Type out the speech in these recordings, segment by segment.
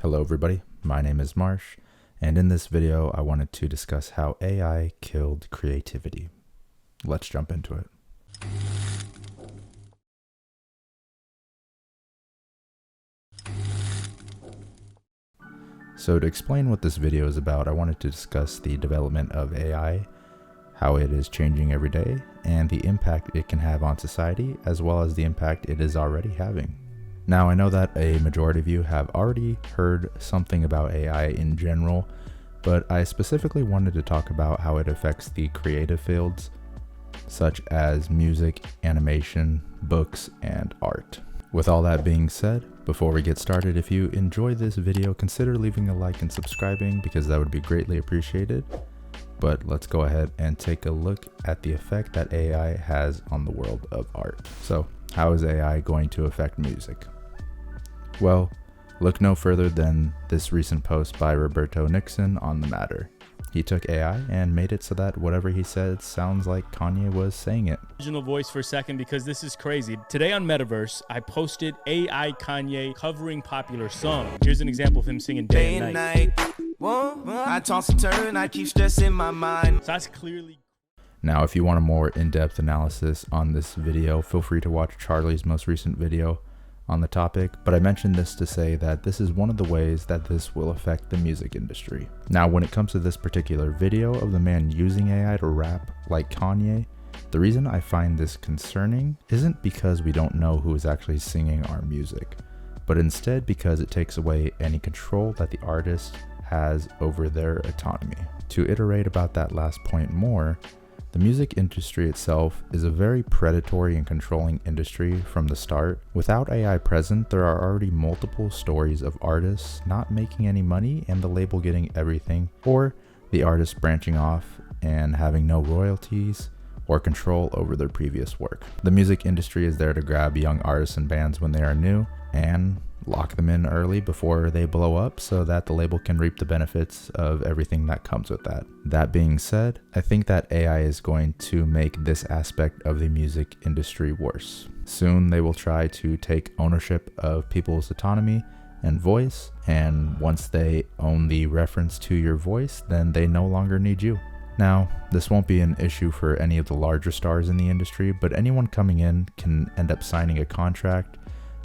Hello everybody, my name is Marsh, and in this video I wanted to discuss how AI killed creativity. Let's jump into it. So to explain what this video is about, I wanted to discuss the development of AI, how it is changing every day, and the impact it can have on society, as well as the impact it is already having. Now, I know that a majority of you have already heard something about AI in general, but I specifically wanted to talk about how it affects the creative fields, such as music, animation, books, and art. With all that being said, before we get started, if you enjoyed this video, consider leaving a like and subscribing because that would be greatly appreciated. But let's go ahead and take a look at the effect that AI has on the world of art. So, how is AI going to affect music? Well, look no further than this recent post by Roberto Nixon on the matter. He took AI and made it so that whatever he said sounds like Kanye was saying it. Original voice for a second because this is crazy. Today on Metaverse, I posted AI Kanye covering popular songs. Here's an example of him singing Day and Night. I toss and turn, I keep stress in my mind. So that's clearly... Now, if you want a more in-depth analysis on this video, feel free to watch Charlie's most recent video on the topic, but I mentioned this to say that this is one of the ways that this will affect the music industry. Now, when it comes to this particular video of the man using AI to rap like Kanye, the reason I find this concerning isn't because we don't know who is actually singing our music, but instead because it takes away any control that the artist has over their autonomy. To iterate about that last point more, the music industry itself is a very predatory and controlling industry from the start. Without AI present, there are already multiple stories of artists not making any money and the label getting everything, or the artist branching off and having no royalties or control over their previous work. The music industry is there to grab young artists and bands when they are new and lock them in early before they blow up so that the label can reap the benefits of everything that comes with that. That being said, I think that AI is going to make this aspect of the music industry worse. Soon they will try to take ownership of people's autonomy and voice, and once they own the reference to your voice, then they no longer need you. Now, this won't be an issue for any of the larger stars in the industry, but anyone coming in can end up signing a contract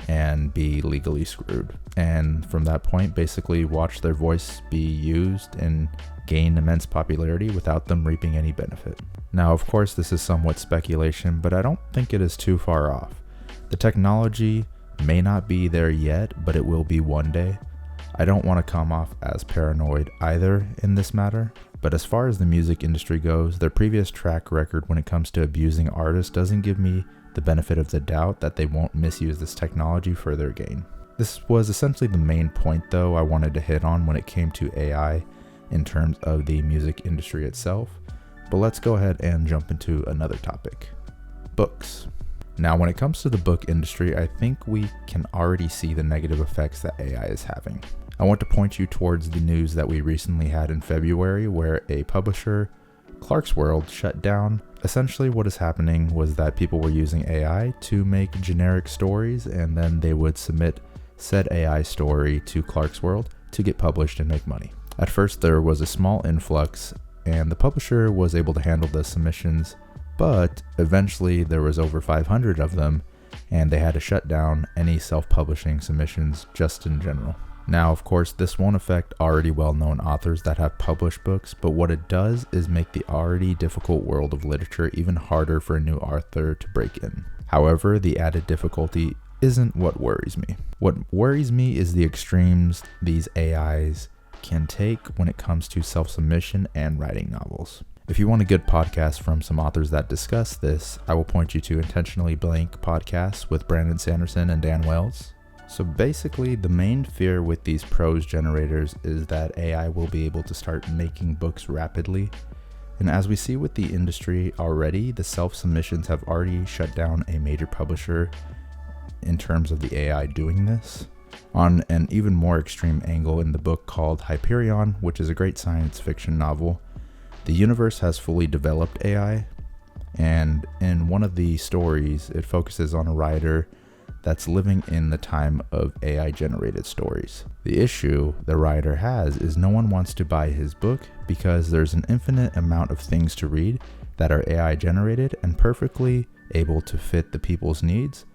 and be legally screwed, and from that point basically watch their voice be used and gain immense popularity without them reaping any benefit. Now, of course, this is somewhat speculation, but I don't think it is too far off. The technology may not be there yet, but it will be one day. I don't want to come off as paranoid either in this matter, but as far as the music industry goes, their previous track record when it comes to abusing artists doesn't give me the benefit of the doubt that they won't misuse this technology for their gain. This was essentially the main point though I wanted to hit on when it came to AI in terms of the music industry itself, but let's go ahead and jump into another topic: books. Now, when it comes to the book industry, I think we can already see the negative effects that AI is having. I want to point you towards the news that we recently had in February where a publisher, Clarkesworld, shut down. Essentially what is happening was that people were using AI to make generic stories, and then they would submit said AI story to Clarkesworld to get published and make money. At first there was a small influx and the publisher was able to handle the submissions, but eventually there was over 500 of them and they had to shut down any self-publishing submissions just in general. Now, of course, this won't affect already well-known authors that have published books, but what it does is make the already difficult world of literature even harder for a new author to break in. However, the added difficulty isn't what worries me. What worries me is the extremes these AIs can take when it comes to self-submission and writing novels. If you want a good podcast from some authors that discuss this, I will point you to Intentionally Blank podcasts with Brandon Sanderson and Dan Wells. So basically, the main fear with these prose generators is that AI will be able to start making books rapidly. And as we see with the industry already, the self-submissions have already shut down a major publisher in terms of the AI doing this. On an even more extreme angle, in the book called Hyperion, which is a great science fiction novel, the universe has fully developed AI, and in one of the stories, it focuses on a writer that's living in the time of AI generated stories. The issue the writer has is no one wants to buy his book because there's an infinite amount of things to read that are AI generated and perfectly able to fit the people's needs.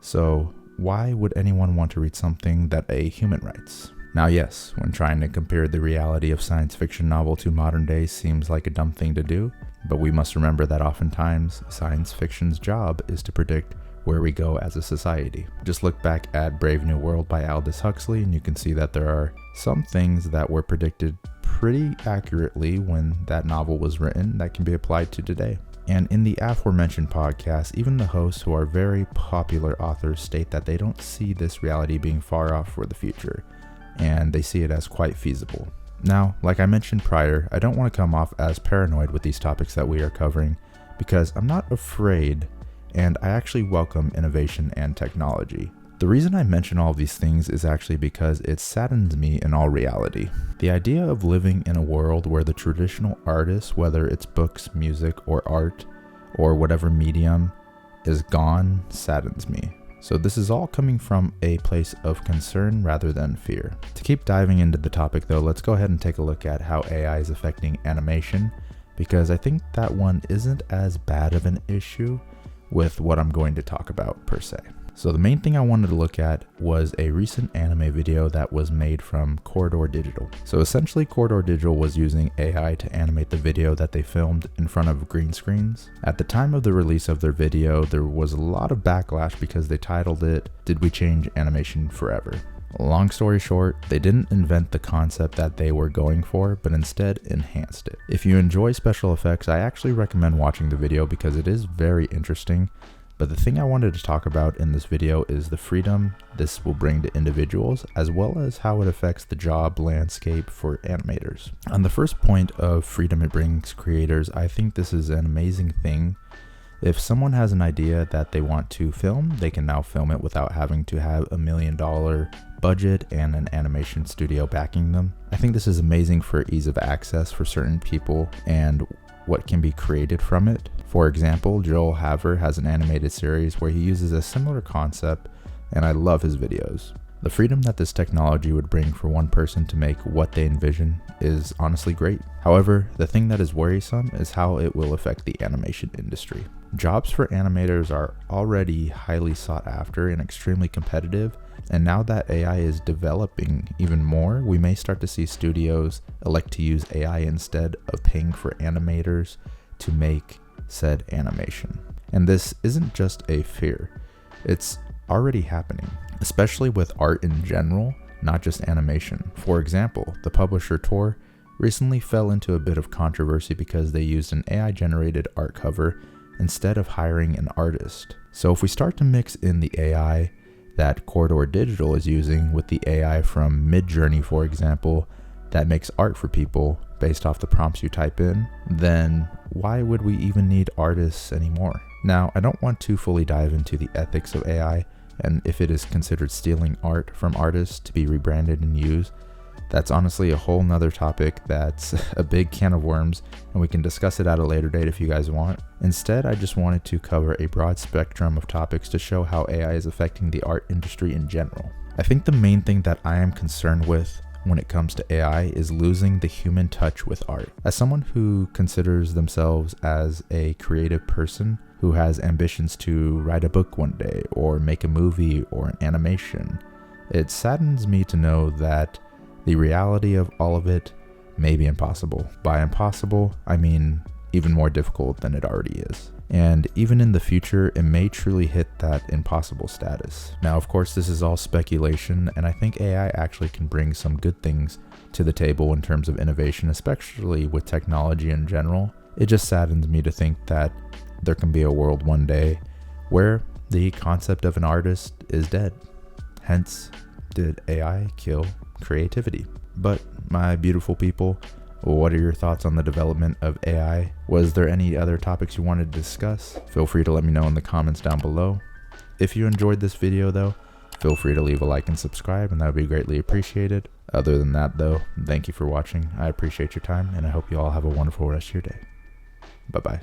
So why would anyone want to read something that a human writes? Now yes, when trying to compare the reality of science fiction novel to modern day seems like a dumb thing to do, but we must remember that oftentimes science fiction's job is to predict where we go as a society. Just look back at Brave New World by Aldous Huxley and you can see that there are some things that were predicted pretty accurately when that novel was written that can be applied to today. And in the aforementioned podcast, even the hosts who are very popular authors state that they don't see this reality being far off for the future, and they see it as quite feasible. Now, like I mentioned prior, I don't want to come off as paranoid with these topics that we are covering because I'm not afraid and I actually welcome innovation and technology. The reason I mention all of these things is actually because it saddens me in all reality. The idea of living in a world where the traditional artist, whether it's books, music, or art, or whatever medium, is gone saddens me. So this is all coming from a place of concern rather than fear. To keep diving into the topic though, let's go ahead and take a look at how AI is affecting animation, because I think that one isn't as bad of an issue with what I'm going to talk about per se. So the main thing I wanted to look at was a recent anime video that was made from Corridor Digital. So essentially Corridor Digital was using AI to animate the video that they filmed in front of green screens. At the time of the release of their video, there was a lot of backlash because they titled it, "Did we change animation forever?" Long story short, they didn't invent the concept that they were going for, but instead enhanced it. If you enjoy special effects, I actually recommend watching the video because it is very interesting. But the thing I wanted to talk about in this video is the freedom this will bring to individuals, as well as how it affects the job landscape for animators. On the first point of freedom it brings creators, I think this is an amazing thing. If someone has an idea that they want to film, they can now film it without having to have $1 million budget and an animation studio backing them. I think this is amazing for ease of access for certain people and what can be created from it. For example, Joel Haver has an animated series where he uses a similar concept, and I love his videos. The freedom that this technology would bring for one person to make what they envision is honestly great. However, the thing that is worrisome is how it will affect the animation industry. Jobs for animators are already highly sought after and extremely competitive, and now that AI is developing even more, we may start to see studios elect to use AI instead of paying for animators to make said animation. And this isn't just a fear, it's already happening, especially with art in general, not just animation. For example, the publisher Tor recently fell into a bit of controversy because they used an AI generated art cover instead of hiring an artist. So if we start to mix in the AI that Corridor Digital is using with the AI from Midjourney, for example, that makes art for people based off the prompts you type in, then why would we even need artists anymore? Now, I don't want to fully dive into the ethics of AI and if it is considered stealing art from artists to be rebranded and used. That's honestly a whole nother topic that's a big can of worms, and we can discuss it at a later date if you guys want. Instead, I just wanted to cover a broad spectrum of topics to show how AI is affecting the art industry in general. I think the main thing that I am concerned with when it comes to AI is losing the human touch with art. As someone who considers themselves as a creative person who has ambitions to write a book one day or make a movie or an animation, it saddens me to know that the reality of all of it may be impossible. By impossible, I mean even more difficult than it already is. And even in the future, it may truly hit that impossible status. Now, of course, this is all speculation, and I think AI actually can bring some good things to the table in terms of innovation, especially with technology in general. It just saddens me to think that there can be a world one day where the concept of an artist is dead. Hence, did AI kill creativity? But my beautiful people, what are your thoughts on the development of AI? Was there any other topics you wanted to discuss? Feel free to let me know in the comments down below. If you enjoyed this video though, feel free to leave a like and subscribe, and that would be greatly appreciated. Other than that though, thank you for watching. I appreciate your time, and I hope you all have a wonderful rest of your day. Bye bye.